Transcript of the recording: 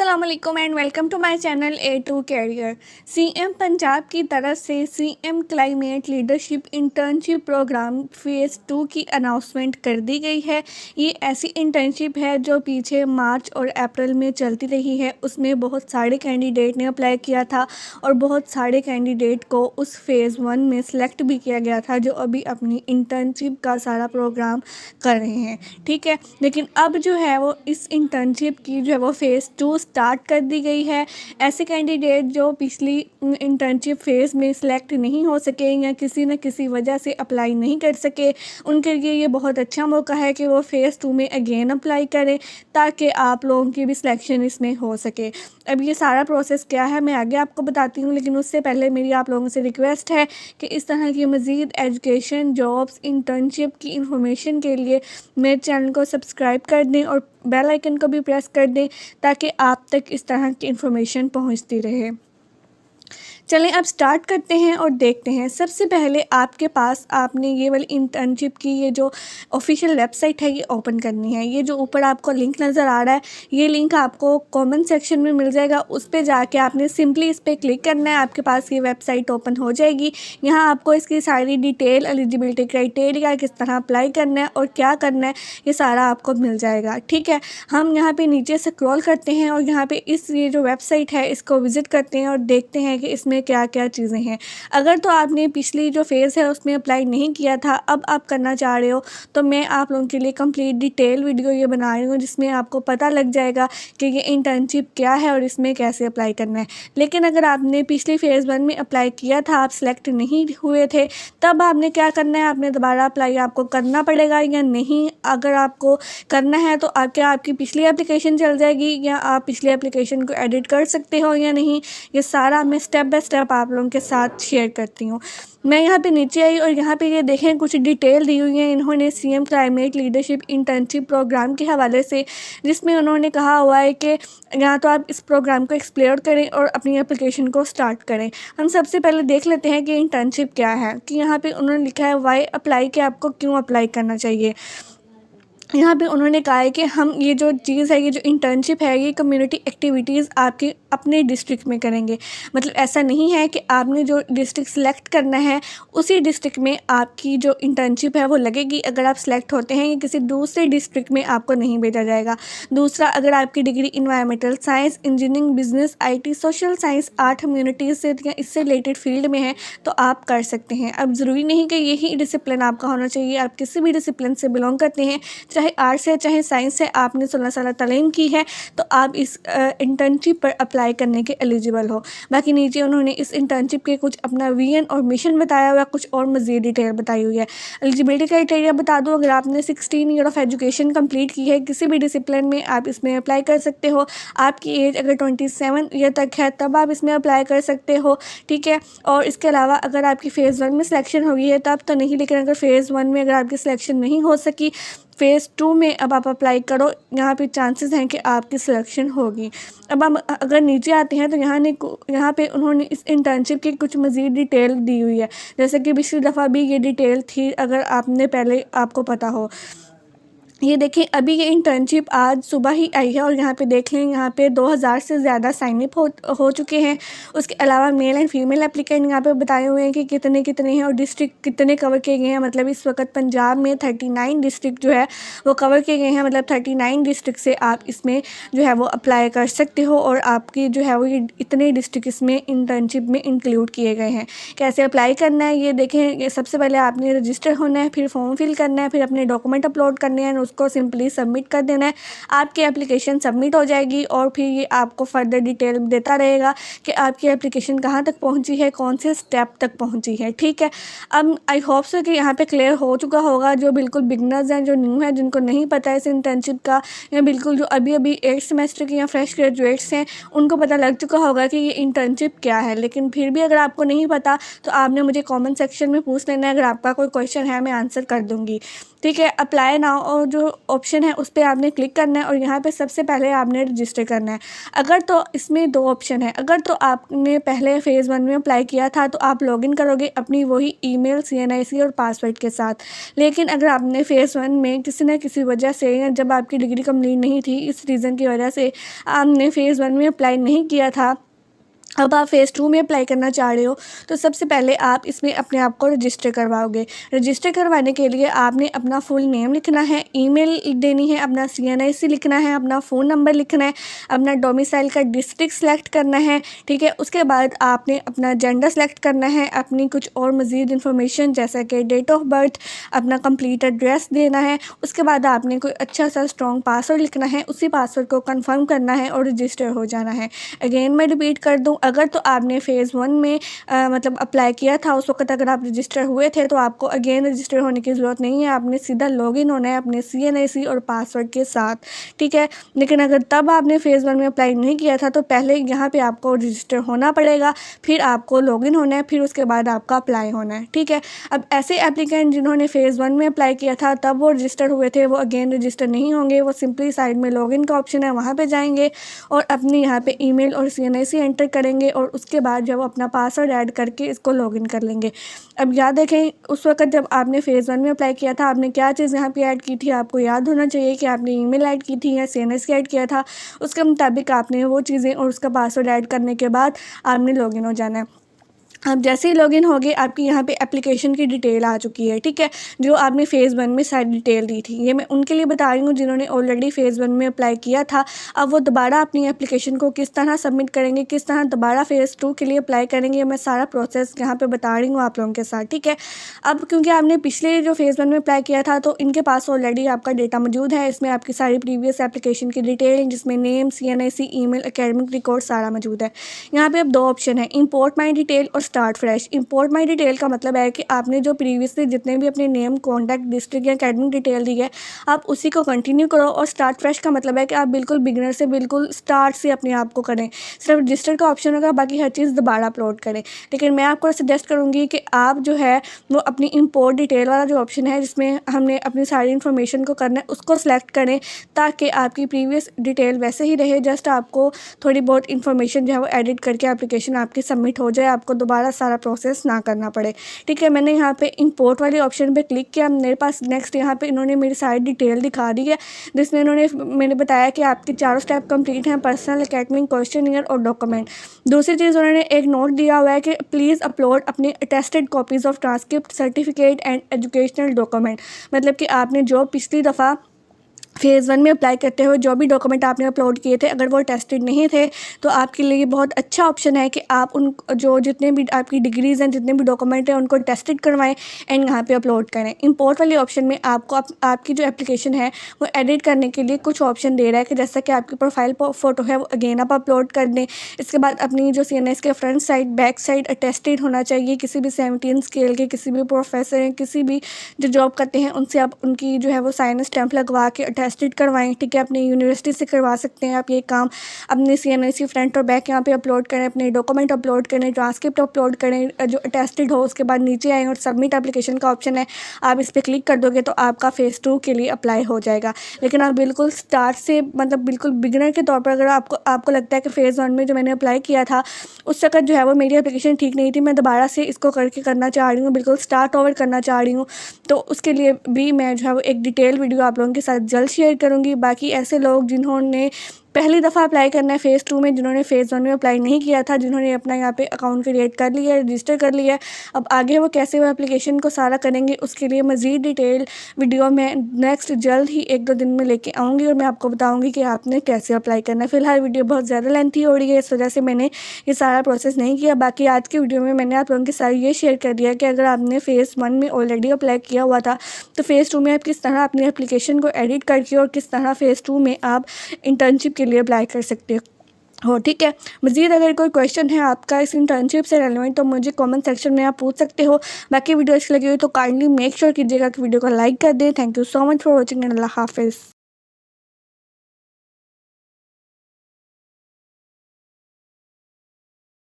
अस्सलाम वालेकुम and welcome to my channel A2 career. CM Punjab की तरफ से CM climate leadership internship programme phase 2 की अनाउंसमेंट कर दी गई है। ये ऐसी इंटर्नशिप है जो पीछे मार्च और अप्रैल में चलती रही है। उसमें बहुत सारे कैंडिडेट ने अप्लाई किया था और बहुत सारे कैंडिडेट को उस फेज़ 1 में सेलेक्ट भी किया गया था, जो अभी अपनी इंटर्नशिप का सारा प्रोग्राम कर रहे हैं। ठीक है, लेकिन अब जो है वो इस इंटर्नशिप की जो है वो फेज़ 2 स्टार्ट कर दी गई है। ऐसे कैंडिडेट जो पिछली इंटर्नशिप फेज़ में सिलेक्ट नहीं हो सके या किसी न किसी वजह से अप्लाई नहीं कर सके, उनके लिए ये बहुत अच्छा मौका है कि वो फेज़ 2 में अगेन अप्लाई करें, ताकि आप लोगों की भी सिलेक्शन इसमें हो सके। अब ये सारा प्रोसेस क्या है मैं आगे आपको बताती हूँ, लेकिन उससे पहले मेरी आप लोगों से रिक्वेस्ट है कि इस तरह की मज़ीद एजुकेशन, जॉब्स, इंटर्नशिप की इंफॉर्मेशन के लिए मेरे चैनल को सब्सक्राइब कर दें और बेल आइकन को भी प्रेस कर दें, ताकि आप तक इस तरह की इन्फॉर्मेशन पहुंचती रहे। चलें अब स्टार्ट करते हैं और देखते हैं। सबसे पहले आपके पास आपने ये वाली इंटर्नशिप की ये जो ऑफिशियल वेबसाइट है ये ओपन करनी है। ये जो ऊपर आपको लिंक नज़र आ रहा है, ये लिंक आपको कमेंट सेक्शन में मिल जाएगा। उस पर जाके आपने सिंपली इस पर क्लिक करना है, आपके पास ये वेबसाइट ओपन हो जाएगी। यहाँ आपको इसकी सारी डिटेल, एलिजिबिलिटी क्राइटेरिया, किस तरह अप्लाई करना है और क्या करना है, ये सारा आपको मिल जाएगा। ठीक है, हम यहाँ पर नीचे स्क्रॉल करते हैं और यहाँ पर ये जो वेबसाइट है इसको विज़िट करते हैं और देखते हैं कि इसमें क्या क्या चीज़ें हैं। अगर तो आपने पिछली जो फेज़ है उसमें अप्लाई नहीं किया था, अब आप करना चाह रहे हो, तो मैं आप लोगों के लिए कंप्लीट डिटेल वीडियो ये बना रही हूँ, जिसमें आपको पता लग जाएगा कि ये इंटर्नशिप क्या है और इसमें कैसे अप्लाई करना है। लेकिन अगर आपने पिछली फेज़ 1 में अप्लाई किया था, आप सेलेक्ट नहीं हुए थे, तब आपने क्या करना है, आपने दोबारा अप्लाई आपको करना पड़ेगा या नहीं। अगर आपको करना है तो आपकी पिछली एप्लीकेशन चल जाएगी या आप पिछली एप्लीकेशन को एडिट कर सकते हो या नहीं, ये सारा मैं स्टेप बाय स्टेप आप लोगों के साथ शेयर करती हूँ। मैं यहाँ पे नीचे आई और यहाँ पे ये देखें कुछ डिटेल दी हुई है इन्होंने CM climate leadership internship programme के हवाले से, जिसमें उन्होंने कहा हुआ है कि यहाँ तो आप इस प्रोग्राम को एक्सप्लोर करें और अपनी एप्लीकेशन को स्टार्ट करें। हम सबसे पहले देख लेते हैं कि इंटर्नशिप क्या है। कि यहाँ पर उन्होंने लिखा है वाई अप्लाई, कि आपको क्यों अप्लाई करना चाहिए। यहाँ पे उन्होंने कहा है कि हम ये जो चीज़ है, ये जो इंटर्नशिप है, ये कम्युनिटी एक्टिविटीज़ आपके अपने डिस्ट्रिक्ट में करेंगे। मतलब ऐसा नहीं है कि आपने जो डिस्ट्रिक्ट सेलेक्ट करना है उसी डिस्ट्रिक्ट में आपकी जो इंटर्नशिप है वो लगेगी। अगर आप सेलेक्ट होते हैं, ये किसी दूसरे डिस्ट्रिक्ट में आपको नहीं भेजा जाएगा। दूसरा, अगर आपकी degree environmental science, engineering, business, IT, social science, art, humanities से या इससे रिलेटेड फील्ड में है तो आप कर सकते हैं। अब ज़रूरी नहीं कि यही डिसिप्लिन आपका होना चाहिए। आप किसी भी डिसिप्लिन से बिलोंग करते हैं, चाहे आर्ट्स है चाहे साइंस है, आपने 16 साल तालीम की है तो आप इस इंटर्नशिप पर अप्लाई करने के एलिजिबल हो। बाकी नीचे उन्होंने इस इंटर्नशिप के कुछ अपना विजन और मिशन बताया हुआ है, कुछ और मज़ीद डिटेल बताई हुई है। एलिजिबिलिटी क्राइटेरिया बता दूँ, अगर आपने 16 ईयर ऑफ एजुकेशन कंप्लीट की है किसी भी डिसिप्लिन में, आप इसमें अप्लाई कर सकते हो। आपकी एज अगर 27 ईयर तक है तब आप इसमें अप्लाई कर सकते हो। ठीक है, और इसके अलावा अगर आपकी फेज़ 1 में सिलेक्शन हो गई है तब तो नहीं, लेकिन अगर फेज़ 1 में अगर आपकी सिलेक्शन नहीं हो सकी, फेज़ 2 में अब आप अप्लाई करो, यहाँ पे चांसेस हैं कि आपकी सिलेक्शन होगी। अब हम अगर नीचे आते हैं तो यहाँ पे उन्होंने इस इंटर्नशिप की कुछ मज़ीद डिटेल दी हुई है, जैसे कि पिछली दफ़ा भी ये डिटेल थी, अगर आपने पहले आपको पता हो। ये देखिए, अभी ये इंटर्नशिप आज सुबह ही आई है और यहाँ पे देख लें, यहाँ पे 2000 से ज़्यादा साइन अप हो चुके हैं। उसके अलावा मेल एंड फीमेल एप्लीकेंट यहाँ पे बताए हुए हैं कि कितने कितने हैं और डिस्ट्रिक्ट कितने कवर किए गए हैं। मतलब इस वक्त पंजाब में 39 डिस्ट्रिक्ट जो है वो कवर किए गए हैं। मतलब 39 डिस्ट्रिक्ट से आप इसमें जो है वो अप्लाई कर सकते हो और आपकी जो है वो ये इतने डिस्ट्रिक्ट इसमें इंटर्नशिप में इंक्लूड किए गए हैं। कैसे अप्लाई करना है ये देखें, सबसे पहले आपने रजिस्टर होना है, फिर फॉर्म फिल करना है, फिर अपने डॉक्यूमेंट अपलोड करने हैं, उसको सिंपली सबमिट कर देना है। आपकी एप्लीकेशन सबमिट हो जाएगी और फिर ये आपको फर्दर डिटेल देता रहेगा कि आपकी एप्लीकेशन कहाँ तक पहुँची है, कौन से स्टेप तक पहुँची है। ठीक है, अब आई होप सो कि यहाँ पे क्लियर हो चुका होगा। जो बिल्कुल बिगनर्स हैं, जो न्यू है, जिनको नहीं पता है इस इंटर्नशिप का, या बिल्कुल जो अभी 8th सेमेस्टर के या फ्रेश ग्रेजुएट्स हैं, उनको पता लग चुका होगा कि ये इंटर्नशिप क्या है। लेकिन फिर भी अगर आपको नहीं पता तो आपने मुझे कमेंट सेक्शन में पूछ लेना है। अगर आपका कोई क्वेश्चन है मैं आंसर कर दूँगी। ठीक है, अप्लाई नाउ और जो जो ऑप्शन है उस पर आपने क्लिक करना है और यहाँ पे सबसे पहले आपने रजिस्टर करना है। अगर तो इसमें दो ऑप्शन है, अगर तो आपने पहले फ़ेज़ 1 में अप्लाई किया था तो आप लॉगिन करोगे अपनी वही ईमेल, CNIC और पासवर्ड के साथ। लेकिन अगर आपने फ़ेज़ 1 में किसी न किसी वजह से, या जब आपकी डिग्री कंप्लीट नहीं थी, इस रीज़न की वजह से आपने फ़ेज़ 1 में अप्लाई नहीं किया था, अब आप फ़ेज़ 2 में अप्लाई करना चाह रहे हो, तो सबसे पहले आप इसमें अपने आप को रजिस्टर करवाओगे। रजिस्टर करवाने के लिए आपने अपना फुल नेम लिखना है, ईमेल देनी है, अपना CNIC लिखना है, अपना फ़ोन नंबर लिखना है, अपना डोमिसाइल का डिस्ट्रिक्ट सेलेक्ट करना है, ठीक है। उसके बाद आपने अपना जेंडर सेलेक्ट करना है, अपनी कुछ और मज़ीद इन्फॉर्मेशन जैसा कि डेट ऑफ बर्थ, अपना कंप्लीट एड्रेस देना है। उसके बाद आपने कोई अच्छा सा स्ट्रॉन्ग पासवर्ड लिखना है, उसी पासवर्ड को कन्फर्म करना है और रजिस्टर हो जाना है। अगेन मैं रिपीट कर दूँ, अगर तो आपने फ़ेज़ 1 में मतलब अप्लाई किया था, उस वक़्त अगर आप रजिस्टर हुए थे, तो आपको अगेन रजिस्टर होने की ज़रूरत नहीं है। आपने सीधा लॉगिन होना है अपने CNIC और पासवर्ड के साथ, ठीक है। लेकिन अगर तब आपने फ़ेज़ 1 में अप्लाई नहीं किया था, तो पहले यहाँ पे आपको रजिस्टर होना पड़ेगा, फिर आपको लॉगिन होना है, फिर उसके बाद आपका अप्लाई होना है, ठीक है। अब ऐसे एप्लीकेंट जिन्होंने फ़ेज़ 1 में अप्लाई किया था तब वो रजिस्टर हुए थे, वो अगेन रजिस्टर नहीं होंगे। वो सिंपली साइड में लॉगिन का ऑप्शन है, वहाँ पे जाएंगे और अपनी यहाँ पे ईमेल और CNIC एंटर करेंगे और उसके बाद जब अपना पासवर्ड ऐड करके इसको लॉगिन कर लेंगे। अब याद रखें, उस वक़्त जब आपने फ़ेज़ 1 में अप्लाई किया था, आपने क्या चीज़ यहाँ पे ऐड की थी, आपको याद होना चाहिए कि आपने ईमेल ऐड की थी या CNIC ऐड किया था। उसके मुताबिक आपने वो चीज़ें और उसका पासवर्ड ऐड करने के बाद आपने लॉगिन हो जाना है। अब जैसे ही लॉगिन होगे, आपकी यहाँ पे एप्लीकेशन की डिटेल आ चुकी है, ठीक है, जो आपने फ़ेज़ 1 में सारी डिटेल दी थी। ये मैं उनके लिए बता रही हूँ जिन्होंने ऑलरेडी फ़ेज़ 1 में अप्लाई किया था। अब वो दोबारा अपनी एप्लीकेशन को किस तरह सबमिट करेंगे, किस तरह दोबारा फ़ेज़ 2 के लिए अप्लाई करेंगे, मैं सारा प्रोसेस यहाँ पे बता रही हूँ आप लोगों के साथ, ठीक है। अब क्योंकि आपने पिछले जो फ़ेज़ 1 में अप्लाई किया था, तो इनके पास ऑलरेडी आपका डेटा मौजूद है। इसमें आपकी सारी प्रीवियस एप्लीकेशन की डिटेल, जिसमें name, CNIC, email, academic record सारा मौजूद है। यहाँ पे अब दो ऑप्शन है, इम्पोर्ट माई डिटेल और स्टार्ट फ्रेश। इम्पोर्ट माई डिटेल का मतलब है कि आपने जो प्रीवियसली जितने भी अपने नेम, कॉन्टैक्ट, डिस्ट्रिक्ट या एकेडमिक डिटेल दी है, आप उसी को कंटिन्यू करो। और स्टार्ट फ्रेश का मतलब है कि आप बिल्कुल बिगिनर से, बिल्कुल स्टार्ट से अपने आप को करें। सिर्फ रजिस्टर का ऑप्शन होगा, बाकी हर चीज़ दोबारा अपलोड करें। लेकिन मैं आपको सजेस्ट करूँगी कि आप जो है वो अपनी इम्पोर्ट डिटेल वाला जो ऑप्शन है, जिसमें हमने अपनी सारी इन्फॉर्मेशन को करना है, उसको सेलेक्ट करें, ताकि आपकी प्रीवियस डिटेल वैसे ही रहे। जस्ट आपको थोड़ी बहुत इन्फॉर्मेशन जो है वो एडिट करके एप्लीकेशन आपकी सबमिट हो जाए, आपको दोबारा सारा प्रोसेस ना करना पड़े, ठीक है। मैंने यहाँ पे इंपोर्ट वाले ऑप्शन पे क्लिक किया, मेरे पास नेक्स्ट यहाँ पे इन्होंने मेरी सारी डिटेल दिखा दी है, जिसमें मैंने बताया कि आपके चारों स्टेप कंप्लीट हैं, पर्सनल, एकेडमिक, क्वेश्चनियर और डॉक्यूमेंट। दूसरी चीज़ उन्होंने एक नोट दिया हुआ है कि प्लीज़ अपलोड अपनी attested copies of transcript, certificate and educational document. मतलब कि आपने जो पिछली दफ़ा फ़ेज़ 1 में अप्लाई करते हुए जो भी डॉक्यूमेंट आपने अपलोड किए थे, अगर वो टेस्टेड नहीं थे, तो आपके लिए बहुत अच्छा ऑप्शन है कि आप उन जो जितने भी आपकी डिग्रीज़ हैं, जितने भी डॉक्यूमेंट हैं, उनको टेस्टेड करवाएं एंड यहाँ पे अपलोड करें। इंपोर्ट वाले ऑप्शन में आपको आपकी जो एप्लीकेशन है वो एडिट करने के लिए कुछ ऑप्शन दे रहा है कि जैसा कि आपकी प्रोफाइल फ़ोटो है वो अगेन आप अपलोड कर दें। इसके बाद अपनी जो CNS के front side, back side attested होना चाहिए, किसी भी 17 स्केल के किसी भी प्रोफेसर हैं, किसी भी जो जॉब करते हैं, उनसे आप उनकी जो है वो साइन स्टैंप लगवा के अटेस्टेड करवाएं, ठीक है। अपनी यूनिवर्सिटी से करवा सकते हैं आप ये काम। अपने CNIC फ्रंट और बैक यहाँ पे अपलोड करें, अपने डॉक्यूमेंट अपलोड करें, ट्रांसक्रिप्ट अपलोड करें जो अटेस्टेड हो। उसके बाद नीचे आएँ और सबमिट एप्लीकेशन का ऑप्शन है, आप इस पर क्लिक कर दोगे तो आपका फ़ेज़ 2 के लिए अप्लाई हो जाएगा। लेकिन आप बिल्कुल स्टार्ट से, मतलब बिल्कुल बिगिनर के तौर पर, अगर आपको लगता है कि फ़ेज़ 1 में जो मैंने अप्लाई किया था उस वक़्त जो है वो मेरी एप्लीकेशन ठीक नहीं थी, मैं दोबारा से इसको करना चाह रही हूँ, बिल्कुल स्टार्ट ओवर करना चाह रही हूँ, तो उसके लिए भी मैं जो है वो एक डिटेल वीडियो आप लोगों के साथ जल्द शेयर करूँगी। बाकी ऐसे लोग जिन्होंने पहली दफ़ा अप्लाई करना है फ़ेज़ 2 में, जिन्होंने फ़ेज़ 1 में अप्लाई नहीं किया था, जिन्होंने अपना यहाँ पे अकाउंट क्रिएट कर लिया है, रजिस्टर कर लिया है, अब आगे वो कैसे वो एप्लीकेशन को सारा करेंगे, उसके लिए मज़ीद डिटेल वीडियो मैं नेक्स्ट जल्द ही 1-2 दिन में लेके आऊँगी और मैं आपको बताऊँगी कि आपने कैसे अप्लाई करना है। फ़िलहाल वीडियो बहुत ज़्यादा लेंथी हो रही है, इस वजह से मैंने ये सारा प्रोसेस नहीं किया। बाकी आज की वीडियो में मैंने आप लोगों के साथ ये शेयर कर दिया कि अगर आपने फ़ेज़ 1 में ऑलरेडी अप्लाई किया हुआ था, तो फ़ेज़ 2 में आप किस तरह अपनी एप्लीकेशन को एडिट करके और किस तरह फ़ेज़ 2 में आप इंटर्नशिप के लिए अप्लाई कर सकते हो, ठीक है। मज़ीद अगर कोई क्वेश्चन है आपका इस इंटर्नशिप से रेलेवेंट, तो मुझे कमेंट सेक्शन में आप पूछ सकते हो। बाकी वीडियो अच्छी लगी हुई तो काइंडली मेक श्योर कीजिएगा कि वीडियो को लाइक कर दें। Thank you so much for watching and अल्लाह हाफिज़।